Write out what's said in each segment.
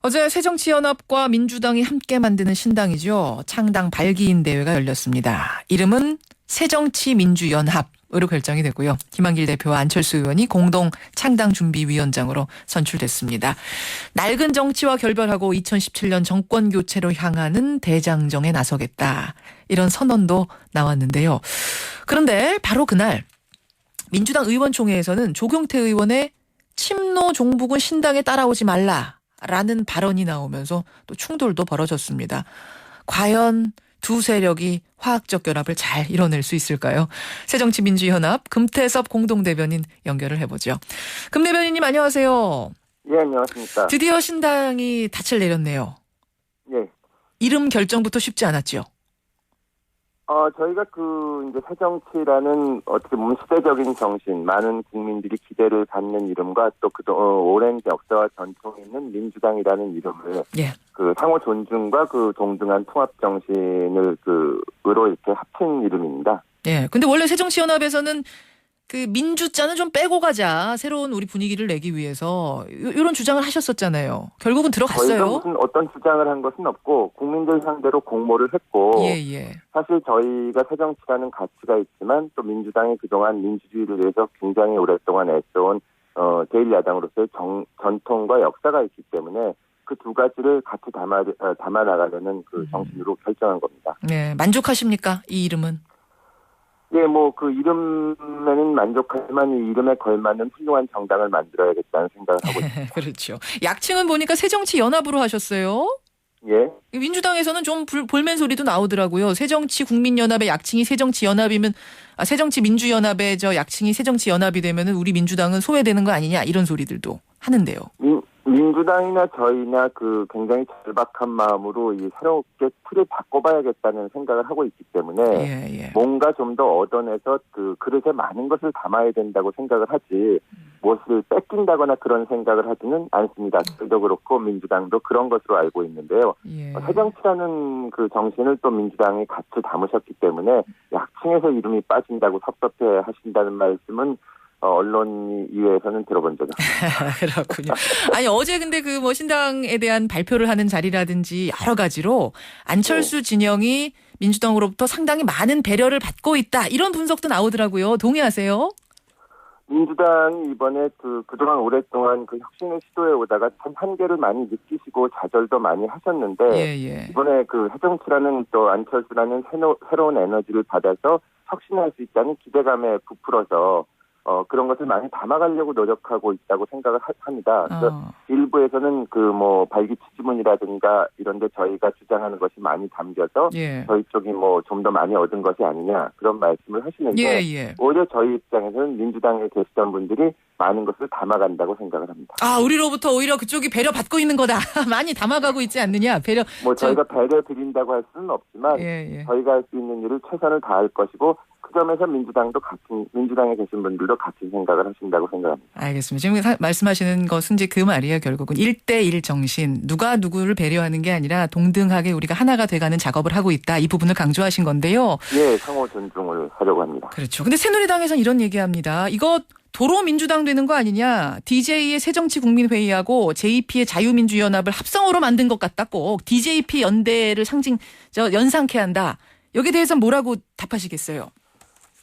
어제 새정치연합과 민주당이 함께 만드는 신당이죠. 창당 발기인 대회가 열렸습니다. 이름은 새정치민주연합으로 결정이 됐고요. 김한길 대표와 안철수 의원이 공동 창당준비위원장으로 선출됐습니다. 낡은 정치와 결별하고 2017년 정권교체로 향하는 대장정에 나서겠다. 이런 선언도 나왔는데요. 그런데 바로 그날 민주당 의원총회에서는 조경태 의원의 친노 종북은 신당에 따라오지 말라라는 발언이 나오면서 또 충돌도 벌어졌습니다. 과연 두 세력이 화학적 결합을 잘 이뤄낼 수 있을까요? 새정치민주연합 금태섭 공동대변인 연결을 해보죠. 금 대변인님 안녕하세요. 예, 안녕하십니까. 드디어 신당이 닻을 내렸네요. 예. 이름 결정부터 쉽지 않았죠? 저희가 이제 새정치라는 어떻게 보면 시대적인 정신, 많은 국민들이 기대를 갖는 이름과 또 오랜 역사와 전통이 있는 민주당이라는 이름을 예. 상호 존중과 동등한 통합 정신을 으로 이렇게 합친 이름입니다. 예. 근데 원래 새정치연합에서는 민주자는 좀 빼고 가자. 새로운 우리 분위기를 내기 위해서 이런 주장을 하셨었잖아요. 결국은 들어갔어요. 저희가 무슨 어떤 주장을 한 것은 없고 국민들 상대로 공모를 했고 예. 사실 저희가 새정치라는 가치가 있지만 또 민주당이 그동안 민주주의를 위해서 굉장히 오랫동안 애써온 제1야당으로서의 전통과 역사가 있기 때문에 그 두 가지를 같이 담아 나가려는 정신으로 결정한 겁니다. 네, 만족하십니까? 이 이름은? 예, 이름에는 만족하지만 이 이름에 걸맞는 훌륭한 정당을 만들어야겠다는 생각을 하고 있습니다. 그렇죠. 약칭은 보니까 새정치연합으로 하셨어요? 예. 민주당에서는 좀 볼멘 소리도 나오더라고요. 새정치국민연합의 약칭이 새정치연합이면, 새정치민주연합의 약칭이 새정치연합이 되면은 우리 민주당은 소외되는 거 아니냐 이런 소리들도 하는데요. 민주당이나 저희나 굉장히 절박한 마음으로 이 새롭게 틀을 바꿔봐야겠다는 생각을 하고 있기 때문에 예. 뭔가 좀 더 얻어내서 그릇에 많은 것을 담아야 된다고 생각을 하지 무엇을 뺏긴다거나 그런 생각을 하지는 않습니다. 저희도 그렇고 민주당도 그런 것으로 알고 있는데요. 예. 새정치라는 정신을 또 민주당이 같이 담으셨기 때문에 약칭에서 이름이 빠진다고 섭섭해 하신다는 말씀은 언론 이외에서는 들어본 적이 없습니다. 그렇군요. 아니 어제 근데 신당에 대한 발표를 하는 자리라든지 여러 가지로 안철수 진영이 민주당으로부터 상당히 많은 배려를 받고 있다 이런 분석도 나오더라고요. 동의하세요? 민주당이 이번에 그동안 오랫동안 혁신을 시도해 오다가 참 한계를 많이 느끼시고 좌절도 많이 하셨는데 예. 이번에 새정치라는 또 안철수라는 새로운 에너지를 받아서 혁신할 수 있다는 기대감에 부풀어서 그런 것을 많이 담아가려고 노력하고 있다고 생각을 합니다. 그래서 일부에서는 발기 취지문이라든가 이런 데 저희가 주장하는 것이 많이 담겨서 예. 저희 쪽이 좀 더 많이 얻은 것이 아니냐 그런 말씀을 하시는데 예. 오히려 저희 입장에서는 민주당에 계시던 분들이 많은 것을 담아간다고 생각을 합니다. 우리로부터 오히려 그쪽이 배려받고 있는 거다. 많이 담아가고 있지 않느냐. 배려. 저희가 배려 드린다고 할 수는 없지만 저희가 할 수 있는 일을 최선을 다할 것이고 그 점에서 민주당에 계신 분들도 같은 생각을 하신다고 생각합니다. 알겠습니다. 지금 말씀하시는 것은 이제 그 말이에요. 결국은 1대1 정신. 누가 누구를 배려하는 게 아니라 동등하게 우리가 하나가 돼가는 작업을 하고 있다. 이 부분을 강조하신 건데요. 예, 상호 존중을 하려고 합니다. 그렇죠. 근데 새누리당에서는 이런 얘기합니다. 이거 도로 민주당 되는 거 아니냐. DJ의 새정치국민회의하고 JP의 자유민주연합을 합성으로 만든 것 같다. 꼭 DJP 연대를 연상케 한다. 여기에 대해서는 뭐라고 답하시겠어요?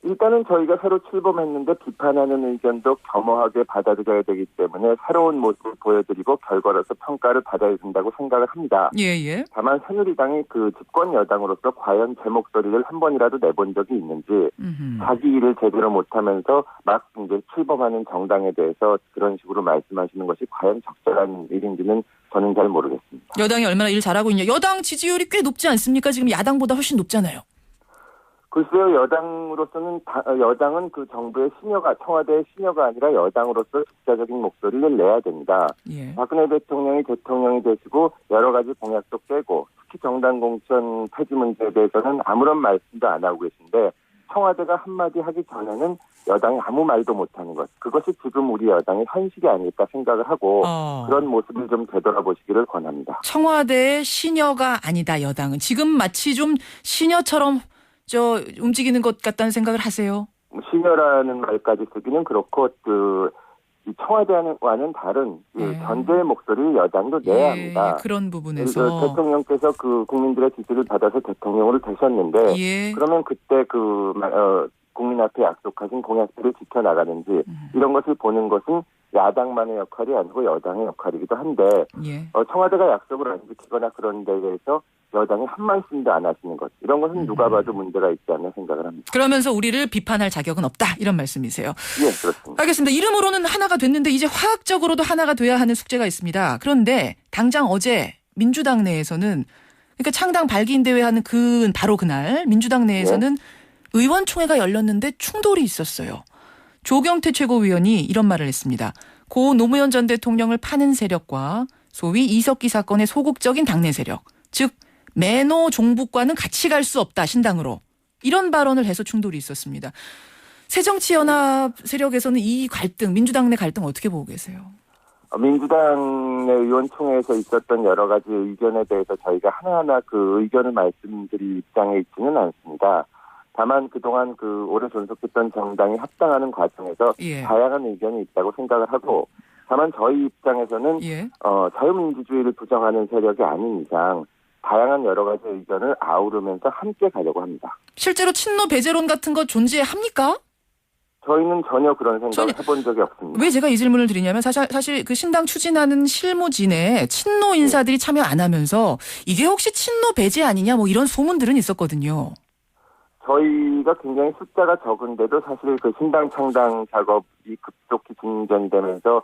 일단은 저희가 새로 출범했는데 비판하는 의견도 겸허하게 받아들여야 되기 때문에 새로운 모습을 보여드리고 결과로서 평가를 받아야 된다고 생각을 합니다. 예. 다만 새누리당이 집권 여당으로서 과연 제 목소리를 한 번이라도 내본 적이 있는지 자기 일을 제대로 못하면서 막 이제 출범하는 정당에 대해서 그런 식으로 말씀하시는 것이 과연 적절한 일인지는 저는 잘 모르겠습니다. 여당이 얼마나 일 잘하고 있냐. 여당 지지율이 꽤 높지 않습니까? 지금 야당보다 훨씬 높잖아요. 글쎄요, 여당은 정부의 청와대의 신여가 아니라 여당으로서 독자적인 목소리를 내야 됩니다. 예. 박근혜 대통령이 되시고 여러 가지 공약도 깨고 특히 정당 공천 폐지 문제에 대해서는 아무런 말씀도 안 하고 계신데 청와대가 한마디 하기 전에는 여당이 아무 말도 못하는 것. 그것이 지금 우리 여당의 현실이 아닐까 생각을 하고 그런 모습을 좀 되돌아보시기를 권합니다. 청와대의 신여가 아니다, 여당은. 지금 마치 좀 신여처럼 움직이는 것 같다는 생각을 하세요? 신여라는 말까지 쓰기는 그렇고 이 청와대와는 다른 그 예. 견제의 목소리를 여당도 내야 합니다. 그런 부분에서 대통령께서 그 국민들의 지지를 받아서 대통령으로 되셨는데 예. 그러면 그때 국민 앞에 약속하신 공약들을 지켜나가는지 이런 것을 보는 것은 야당만의 역할이 아니고 여당의 역할이기도 한데 예. 청와대가 약속을 안 지키거나 그런 데에 대해서 여당이 한 말씀도 안 하시는 것 이런 것은 누가 봐도 문제가 있지 않나 생각을 합니다. 그러면서 우리를 비판할 자격은 없다 이런 말씀이세요. 예, 그렇습니다. 알겠습니다. 이름으로는 하나가 됐는데 이제 화학적으로도 하나가 돼야 하는 숙제가 있습니다. 그런데 당장 어제 민주당 내에서는 그러니까 창당 발기인 대회 하는 바로 그날 민주당 내에서는 의원총회가 열렸는데 충돌이 있었어요. 조경태 최고위원이 이런 말을 했습니다. 고 노무현 전 대통령을 파는 세력과 소위 이석기 사건의 소극적인 당내 세력, 즉 매노 종북과는 같이 갈 수 없다 신당으로 이런 발언을 해서 충돌이 있었습니다. 새정치연합 세력에서는 이 갈등, 민주당 내 갈등 어떻게 보고 계세요? 민주당 내 의원총회에서 있었던 여러 가지 의견에 대해서 저희가 하나하나 그 의견을 말씀드릴 입장에 있지는 않습니다. 다만 그동안 오래 존속했던 정당이 합당하는 과정에서 다양한 의견이 있다고 생각을 하고 다만 저희 입장에서는 자유민주주의를 부정하는 세력이 아닌 이상 다양한 여러 가지 의견을 아우르면서 함께 가려고 합니다. 실제로 친노 배제론 같은 거 존재합니까? 저희는 전혀 그런 생각을 해본 적이 없습니다. 왜 제가 이 질문을 드리냐면 사실 그 신당 추진하는 실무진에 친노 인사들이 참여 안 하면서 이게 혹시 친노 배제 아니냐 뭐 이런 소문들은 있었거든요. 저희가 굉장히 숫자가 적은데도 사실 그 신당 창당 작업이 급속히 진전되면서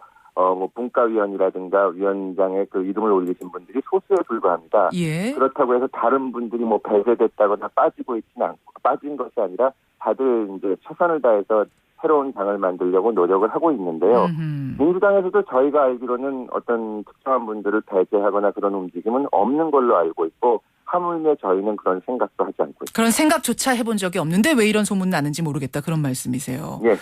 분과위원이라든가 위원장의 그 이름을 올리신 분들이 소수에 불과합니다. 예. 그렇다고 해서 다른 분들이 배제됐다거나 빠진 것이 아니라 다들 이제 최선을 다해서 새로운 당을 만들려고 노력을 하고 있는데요. 민주당에서도 저희가 알기로는 어떤 특정한 분들을 배제하거나 그런 움직임은 없는 걸로 알고 있고 하물며 저희는 그런 생각도 하지 않고 있습니다. 그런 생각조차 해본 적이 없는데 왜 이런 소문이 나는지 모르겠다 그런 말씀이세요. 예.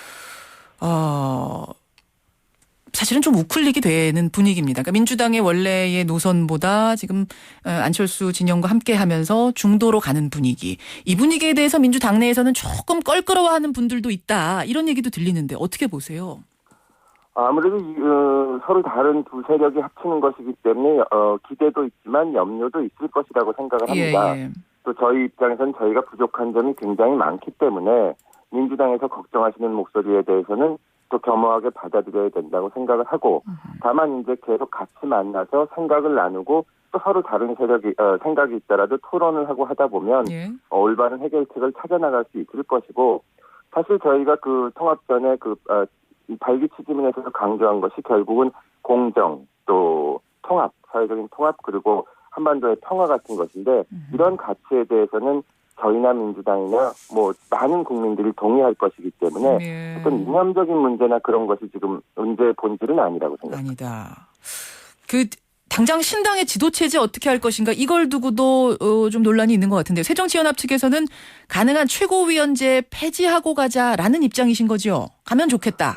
사실은 좀 우클릭이 되는 분위기입니다. 그러니까 민주당의 원래의 노선보다 지금 안철수 진영과 함께하면서 중도로 가는 분위기. 이 분위기에 대해서 민주당 내에서는 조금 껄끄러워하는 분들도 있다. 이런 얘기도 들리는데 어떻게 보세요? 아무래도 서로 다른 두 세력이 합치는 것이기 때문에 기대도 있지만 염려도 있을 것이라고 생각을 합니다. 예. 또 저희 입장에서는 저희가 부족한 점이 굉장히 많기 때문에 민주당에서 걱정하시는 목소리에 대해서는 또 겸허하게 받아들여야 된다고 생각을 하고 다만 이제 계속 같이 만나서 생각을 나누고 또 서로 다른 생각이 있더라도 토론을 하고 하다 보면 올바른 해결책을 찾아나갈 수 있을 것이고 사실 저희가 그 통합 전에 발기 취지문에서 강조한 것이 결국은 공정 또 통합, 사회적인 통합 그리고 한반도의 평화 같은 것인데 이런 가치에 대해서는 저희나 민주당이나 많은 국민들이 동의할 것이기 때문에 어떤 이념적인 문제나 그런 것이 지금 문제의 본질은 아니라고 생각합니다. 아니다. 당장 신당의 지도체제 어떻게 할 것인가 이걸 두고도 좀 논란이 있는 것 같은데 새정치연합 측에서는 가능한 최고위원제 폐지하고 가자라는 입장이신 거죠? 가면 좋겠다.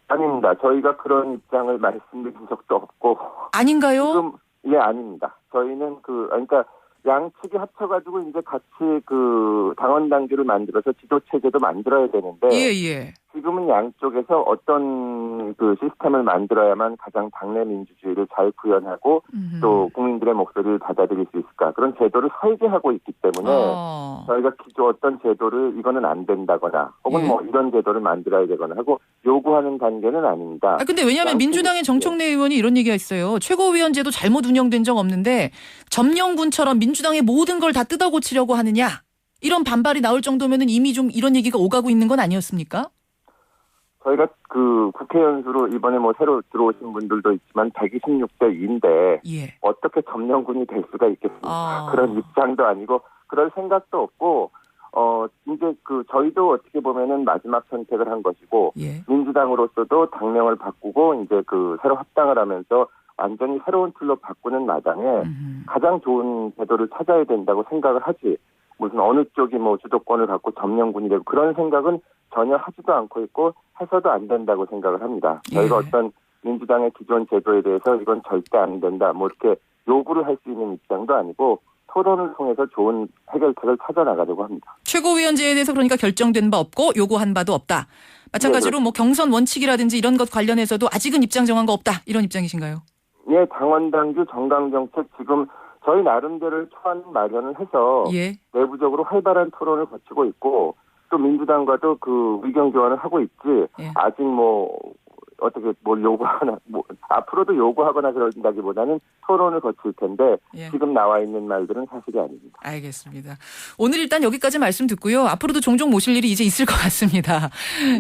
아닙니다. 저희가 그런 입장을 말씀드린 적도 없고. 아닌가요? 지금 아닙니다. 저희는 그러니까 양측이 합쳐가지고 이제 같이 당원 당규를 만들어서 지도 체제도 만들어야 되는데. 지금은 양쪽에서 어떤 시스템을 만들어야만 가장 당내 민주주의를 잘 구현하고 또 국민들의 목소리를 받아들일 수 있을까 그런 제도를 설계하고 있기 때문에 저희가 기존 어떤 제도를 이거는 안 된다거나 혹은 이런 제도를 만들어야 되거나 하고 요구하는 단계는 아닙니다. 근데 왜냐하면 민주당의 정청래 의원이 이런 얘기가 있어요. 최고위원제도 잘못 운영된 적 없는데 점령군처럼 민주당의 모든 걸 다 뜯어고치려고 하느냐 이런 반발이 나올 정도면은 이미 좀 이런 얘기가 오가고 있는 건 아니었습니까? 저희가 국회의원 수로 이번에 새로 들어오신 분들도 있지만 126대 2인데 어떻게 점령군이 될 수가 있겠습니까? 그런 입장도 아니고 그럴 생각도 없고 이제 저희도 어떻게 보면은 마지막 선택을 한 것이고 민주당으로서도 당명을 바꾸고 이제 새로 합당을 하면서 완전히 새로운 틀로 바꾸는 마당에 가장 좋은 제도를 찾아야 된다고 생각을 하지 무슨 어느 쪽이 주도권을 갖고 점령군이 되고 그런 생각은 전혀 하지도 않고 있고 해서도 안 된다고 생각을 합니다. 저희가 어떤 민주당의 기존 제도에 대해서 이건 절대 안 된다 이렇게 요구를 할 수 있는 입장도 아니고 토론을 통해서 좋은 해결책을 찾아나가려고 합니다. 최고위원제에 대해서 그러니까 결정된 바 없고 요구한 바도 없다. 마찬가지로 뭐 경선 원칙이라든지 이런 것 관련해서도 아직은 입장 정한 거 없다. 이런 입장이신가요? 예, 당원당규 정당정책 지금 저희 나름대로 초안 마련을 해서 예. 내부적으로 활발한 토론을 거치고 있고 또 민주당과도 그 의견 교환을 하고 있지 예. 아직 뭐 어떻게 뭘 요구하거나 뭐 앞으로도 요구하거나 그런다기보다는 토론을 거칠 텐데 예. 지금 나와 있는 말들은 사실이 아닙니다. 알겠습니다. 오늘 일단 여기까지 말씀 듣고요. 앞으로도 종종 모실 일이 이제 있을 것 같습니다.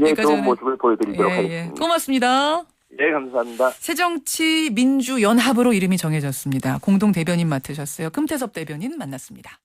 예, 여기까지는- 좋은 모습을 보여드리도록 예, 예. 하겠습니다. 고맙습니다. 네, 감사합니다. 새정치민주연합으로 이름이 정해졌습니다. 공동 대변인 맡으셨어요. 금태섭 대변인 만났습니다.